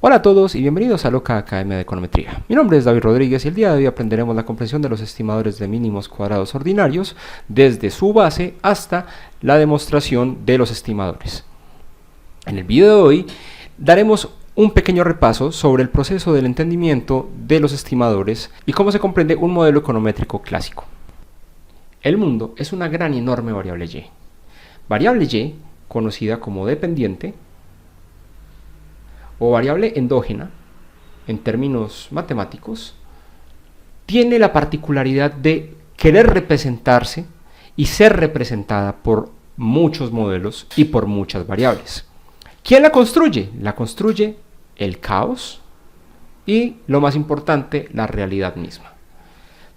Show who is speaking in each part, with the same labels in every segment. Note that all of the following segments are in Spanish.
Speaker 1: Hola a todos y bienvenidos a Loca Academia de Econometría. Mi nombre es David Rodríguez y el día de hoy aprenderemos la comprensión de los estimadores de mínimos cuadrados ordinarios desde su base hasta la demostración de los estimadores. En el video de hoy daremos un pequeño repaso sobre el proceso del entendimiento de los estimadores y cómo se comprende un modelo econométrico clásico. El mundo es una gran y enorme variable y. Variable y, conocida como dependiente, o variable endógena, en términos matemáticos, tiene la particularidad de querer representarse y ser representada por muchos modelos y por muchas variables. ¿Quién la construye? La construye el caos y, lo más importante, la realidad misma.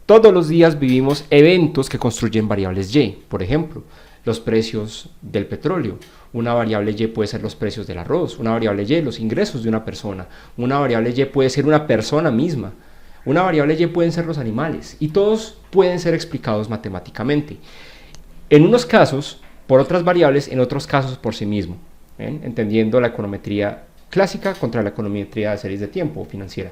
Speaker 1: Todos los días vivimos eventos que construyen variables y, por ejemplo, los precios del petróleo. Una variable y puede ser los precios del arroz, una variable y los ingresos de una persona, una variable y puede ser una persona misma, una variable y pueden ser los animales, y todos pueden ser explicados matemáticamente. En unos casos por otras variables, en otros casos por sí mismo, entendiendo la econometría clásica contra la econometría de series de tiempo financiera.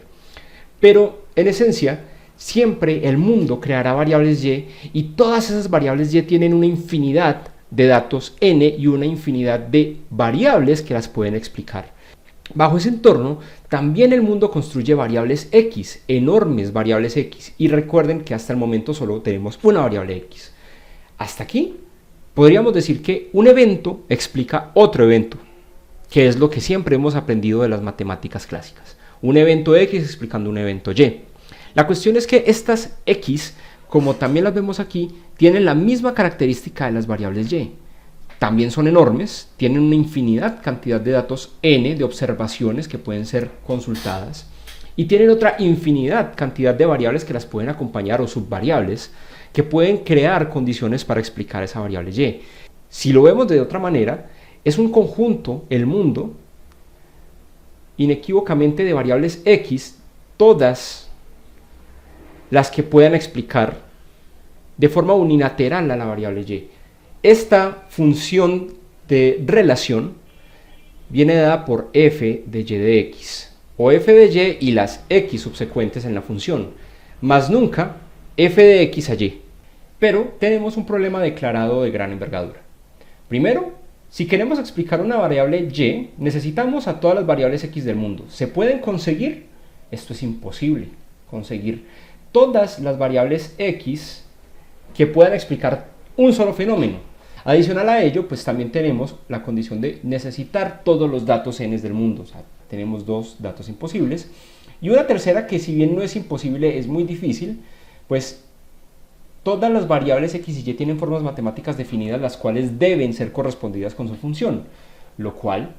Speaker 1: Pero en esencia, siempre el mundo creará variables y todas esas variables y tienen una infinidad de datos n y una infinidad de variables que las pueden explicar. Bajo ese entorno, también el mundo construye variables x, enormes variables x, y recuerden que hasta el momento solo tenemos una variable x. Hasta aquí, podríamos decir que un evento explica otro evento, que es lo que siempre hemos aprendido de las matemáticas clásicas. Un evento x explicando un evento y. La cuestión es que estas x, como también las vemos aquí, tienen la misma característica de las variables y. También son enormes, tienen una infinidad cantidad de datos n de observaciones que pueden ser consultadas y tienen otra infinidad cantidad de variables que las pueden acompañar o subvariables que pueden crear condiciones para explicar esa variable y. Si lo vemos de otra manera, es un conjunto, el mundo, inequívocamente de variables x, todas las que puedan explicar de forma unilateral a la variable y. Esta función de relación viene dada por f de y de x, o f de y las x subsecuentes en la función, más nunca f de x a y. Pero tenemos un problema declarado de gran envergadura. Primero, si queremos explicar una variable y, necesitamos a todas las variables x del mundo. ¿Se pueden conseguir? Esto es imposible, conseguir todas las variables x que puedan explicar un solo fenómeno. Adicional a ello, pues también tenemos la condición de necesitar todos los datos n del mundo. O sea, tenemos dos datos imposibles. Y una tercera que, si bien no es imposible, es muy difícil, pues todas las variables x y y tienen formas matemáticas definidas, las cuales deben ser correspondidas con su función, lo cual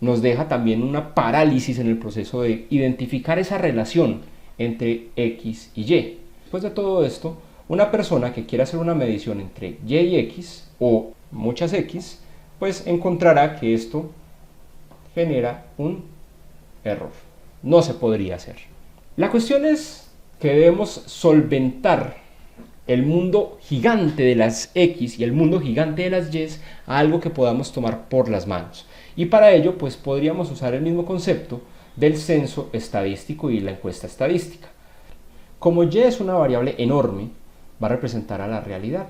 Speaker 1: nos deja también una parálisis en el proceso de identificar esa relación entre x y y. Después de todo esto, una persona que quiera hacer una medición entre y x o muchas x, pues encontrará que esto genera un error. No se podría hacer. La cuestión es que debemos solventar el mundo gigante de las x y el mundo gigante de las y a algo que podamos tomar por las manos. Y para ello, pues podríamos usar el mismo concepto del censo estadístico y la encuesta estadística. Como y es una variable enorme, va a representar a la realidad.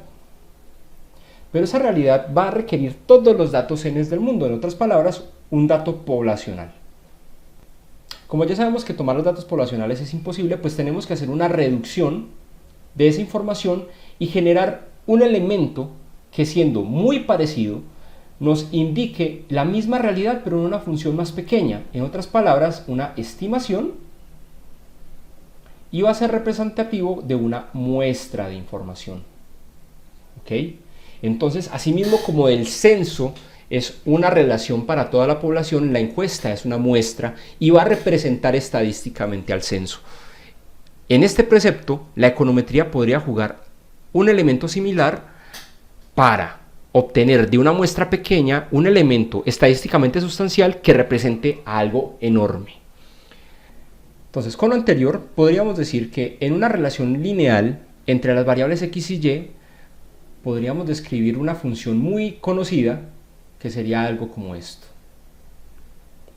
Speaker 1: Pero esa realidad va a requerir todos los datos n del mundo, en otras palabras, un dato poblacional. Como ya sabemos que tomar los datos poblacionales es imposible, pues tenemos que hacer una reducción de esa información y generar un elemento que, siendo muy parecido, nos indique la misma realidad pero en una función más pequeña. En otras palabras, una estimación, y va a ser representativo de una muestra de información. ¿Ok? Entonces, asimismo como el censo es una relación para toda la población, la encuesta es una muestra y va a representar estadísticamente al censo. En este precepto, la econometría podría jugar un elemento similar para obtener de una muestra pequeña un elemento estadísticamente sustancial que represente a algo enorme. Entonces, con lo anterior, podríamos decir que en una relación lineal entre las variables x y y, podríamos describir una función muy conocida que sería algo como esto.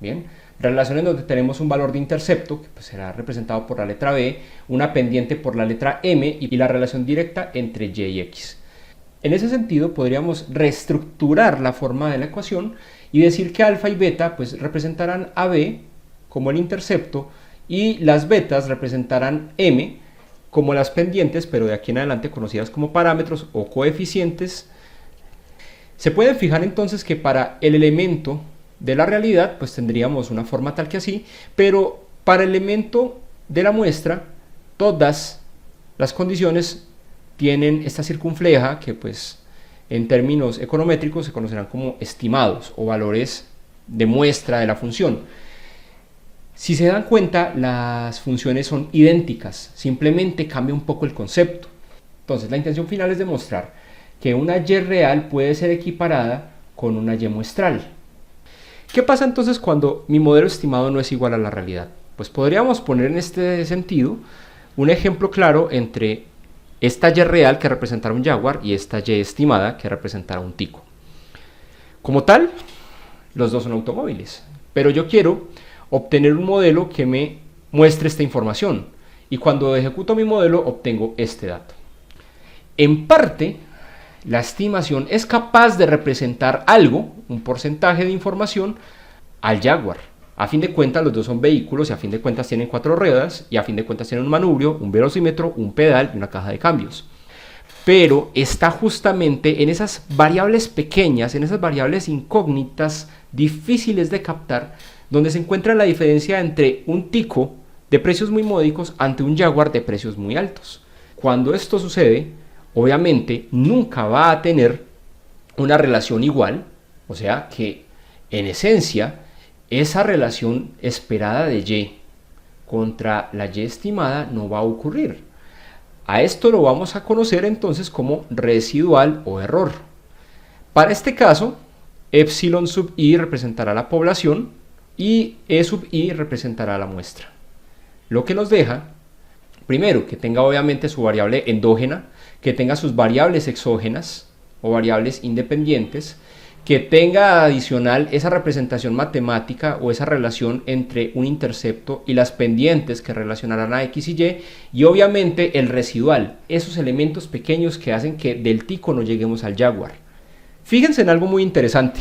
Speaker 1: Bien, relaciones donde tenemos un valor de intercepto, que pues será representado por la letra B, una pendiente por la letra M y la relación directa entre Y y X. En ese sentido, podríamos reestructurar la forma de la ecuación y decir que alfa y beta pues representarán a B como el intercepto y las betas representarán M como las pendientes, pero de aquí en adelante conocidas como parámetros o coeficientes. Se puede fijar entonces que para el elemento de la realidad pues tendríamos una forma tal que así, pero para el elemento de la muestra todas las condiciones tienen esta circunfleja que pues en términos econométricos se conocerán como estimados o valores de muestra de la función. Si se dan cuenta, las funciones son idénticas, simplemente cambia un poco el concepto. Entonces la intención final es demostrar que una y real puede ser equiparada con una y muestral. ¿Qué pasa entonces cuando mi modelo estimado no es igual a la realidad? Pues podríamos poner en este sentido un ejemplo claro entre esta y real que representará un jaguar y esta y estimada que representará un tico. Como tal, los dos son automóviles, pero yo quiero obtener un modelo que me muestre esta información y cuando ejecuto mi modelo obtengo este dato. En parte, la estimación es capaz de representar algo, un porcentaje de información, al jaguar. A fin de cuentas los dos son vehículos y a fin de cuentas tienen 4 ruedas y a fin de cuentas tienen un manubrio, un velocímetro, un pedal y una caja de cambios. Pero está justamente en esas variables pequeñas, en esas variables incógnitas, difíciles de captar, donde se encuentra la diferencia entre un tico de precios muy módicos ante un jaguar de precios muy altos. Cuando esto sucede, obviamente nunca va a tener una relación igual, o sea que en esencia esa relación esperada de Y contra la Y estimada no va a ocurrir. A esto lo vamos a conocer entonces como residual o error. Para este caso, epsilon sub i representará la población y e sub i representará la muestra. Lo que nos deja, primero, que tenga obviamente su variable endógena, que tenga sus variables exógenas o variables independientes, que tenga adicional esa representación matemática o esa relación entre un intercepto y las pendientes que relacionarán a X y Y obviamente el residual, esos elementos pequeños que hacen que del tico no lleguemos al jaguar. Fíjense en algo muy interesante,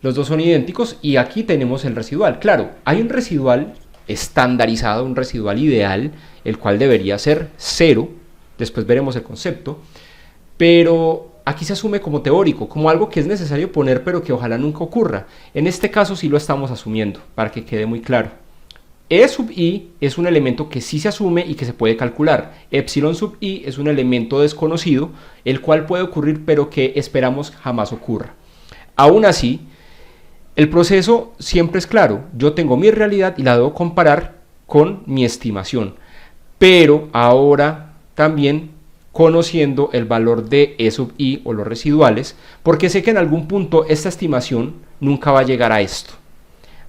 Speaker 1: los dos son idénticos y aquí tenemos el residual. Claro, hay un residual estandarizado, un residual ideal, el cual debería ser 0, después veremos el concepto, pero aquí se asume como teórico, como algo que es necesario poner pero que ojalá nunca ocurra. En este caso sí lo estamos asumiendo, para que quede muy claro. E sub i es un elemento que sí se asume y que se puede calcular. Epsilon sub i es un elemento desconocido, el cual puede ocurrir pero que esperamos jamás ocurra. Aún así, el proceso siempre es claro. Yo tengo mi realidad y la debo comparar con mi estimación. Pero ahora también conociendo el valor de E sub i o los residuales, porque sé que en algún punto esta estimación nunca va a llegar a esto.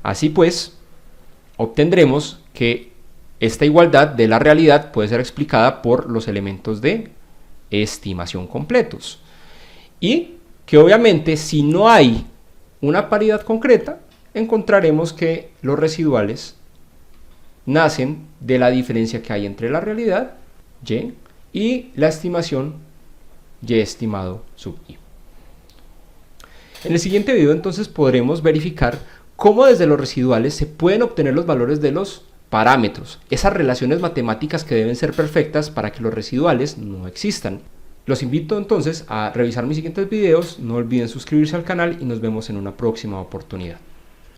Speaker 1: Así pues, obtendremos que esta igualdad de la realidad puede ser explicada por los elementos de estimación completos. Y que obviamente si no hay una paridad concreta, encontraremos que los residuales nacen de la diferencia que hay entre la realidad, y la estimación, Y estimado sub i. En el siguiente video entonces podremos verificar cómo desde los residuales se pueden obtener los valores de los parámetros, esas relaciones matemáticas que deben ser perfectas para que los residuales no existan. Los invito entonces a revisar mis siguientes videos, no olviden suscribirse al canal y nos vemos en una próxima oportunidad.